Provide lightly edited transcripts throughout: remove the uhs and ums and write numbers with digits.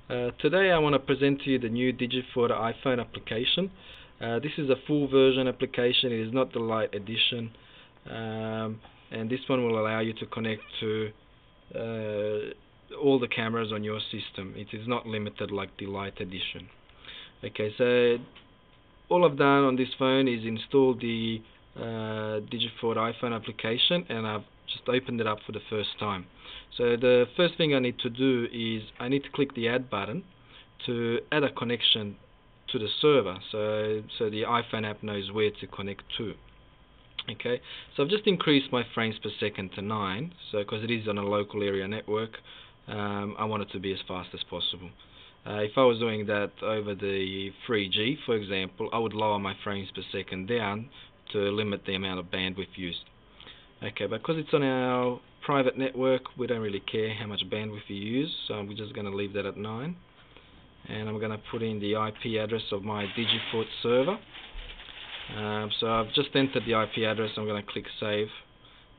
Today I want to present to you the new Digifort iPhone application. This is a full version application. It is not the Lite edition, and this one will allow you to connect to all the cameras on your system. It is not limited like the Lite edition. Okay, so all I've done on this phone is install the Digifort iPhone application, and I've just opened it up for the first time. So the first thing I need to do is I need to click the add button to add a connection to the server, so the iPhone app knows where to connect to. Okay, so I've just increased my frames per second to 9, so because it is on a local area network, I want it to be as fast as possible. If I was doing that over the 3G, for example, I would lower my frames per second down to limit the amount of bandwidth used. Okay, but because it's on our private network, we don't really care how much bandwidth you use, so we're just going to leave that at 9. And I'm going to put in the IP address of my Digifort server. So I've just entered the IP address. I'm going to click save.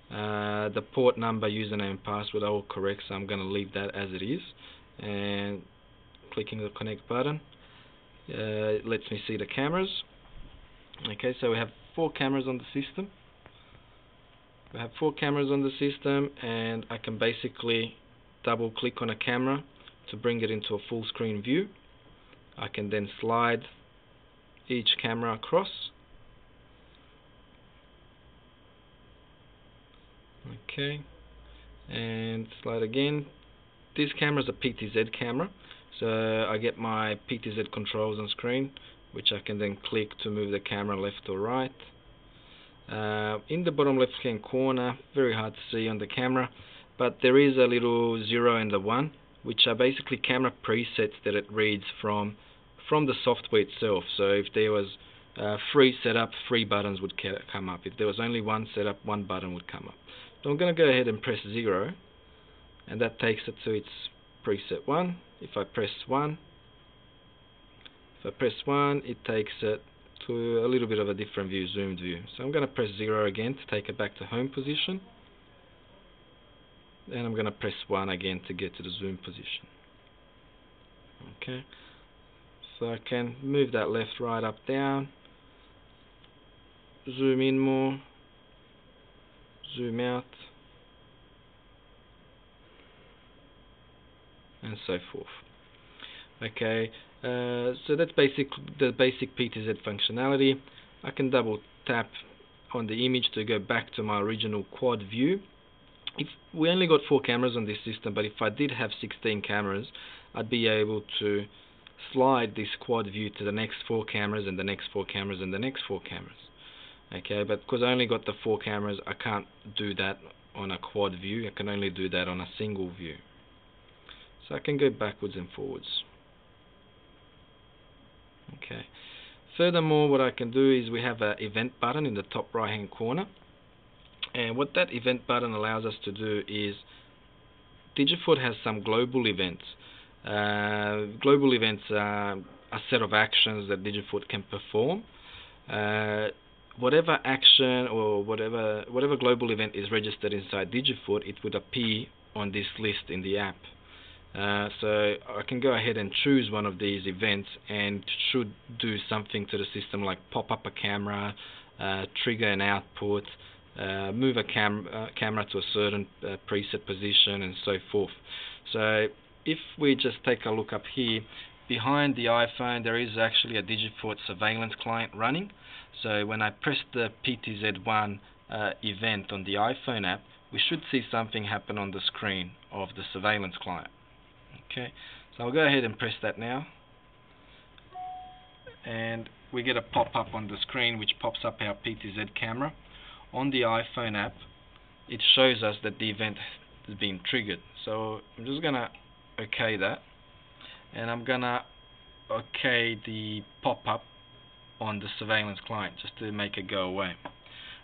The port number, username and password are all correct, so I'm going to leave that as it is. And clicking the connect button, it lets me see the cameras. Okay, so we have 4 cameras on the system. We have 4 cameras on the system, and I can basically double click on a camera to bring it into a full screen view. I can then slide each camera across. Okay, and slide again. This camera is a PTZ camera, so I get my PTZ controls on screen, which I can then click to move the camera left or right. In the bottom left hand corner, very hard to see on the camera, but there is a little 0 and a 1, which are basically camera presets that it reads from the software itself. So if there was 3 setup, 3 buttons would come up. If there was only 1 setup, 1 button would come up. So I'm going to go ahead and press 0, and that takes it to its preset 1. If I press 1, it takes it to a little bit of a different view, zoomed view. So I'm going to press 0 again to take it back to home position, and I'm going to press 1 again to get to the zoom position. Okay, so I can move that left, right, up, down, zoom in more, zoom out, and so forth. Okay, so that's the basic PTZ functionality. I can double tap on the image to go back to my original quad view. If we only got 4 cameras on this system, but if I did have 16 cameras, I'd be able to slide this quad view to the next 4 cameras and the next 4 cameras and the next 4 cameras. Okay, but because I only got the 4 cameras, I can't do that on a quad view. I can only do that on a single view. So I can go backwards and forwards. Okay. Furthermore, what I can do is we have an event button in the top right hand corner, and what that event button allows us to do is Digifort has some global events. Global events are a set of actions that Digifort can perform. Whatever action or whatever global event is registered inside Digifort, it would appear on this list in the app. So I can go ahead and choose one of these events, and should do something to the system like pop up a camera, trigger an output, move a camera to a certain preset position, and so forth. So if we just take a look up here, behind the iPhone there is actually a Digifort surveillance client running. So when I press the PTZ1 event on the iPhone app, we should see something happen on the screen of the surveillance client. Okay, so I'll go ahead and press that now, and we get a pop-up on the screen which pops up our PTZ camera. On the iPhone app, it shows us that the event has been triggered. So I'm just gonna OK that, and I'm gonna OK the pop-up on the surveillance client just to make it go away.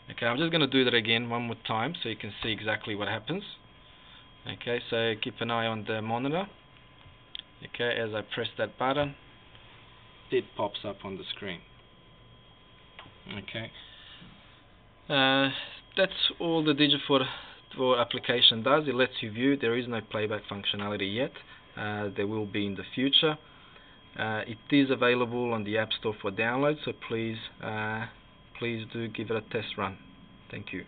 Okay, I'm just gonna do that again one more time so you can see exactly what happens. Okay, so keep an eye on the monitor. Okay, as I press that button, it pops up on the screen. Okay, that's all the Digifort application does. It lets you view. There is no playback functionality yet. there will be in the future. It is available on the App Store for download, so please do give it a test run. Thank you.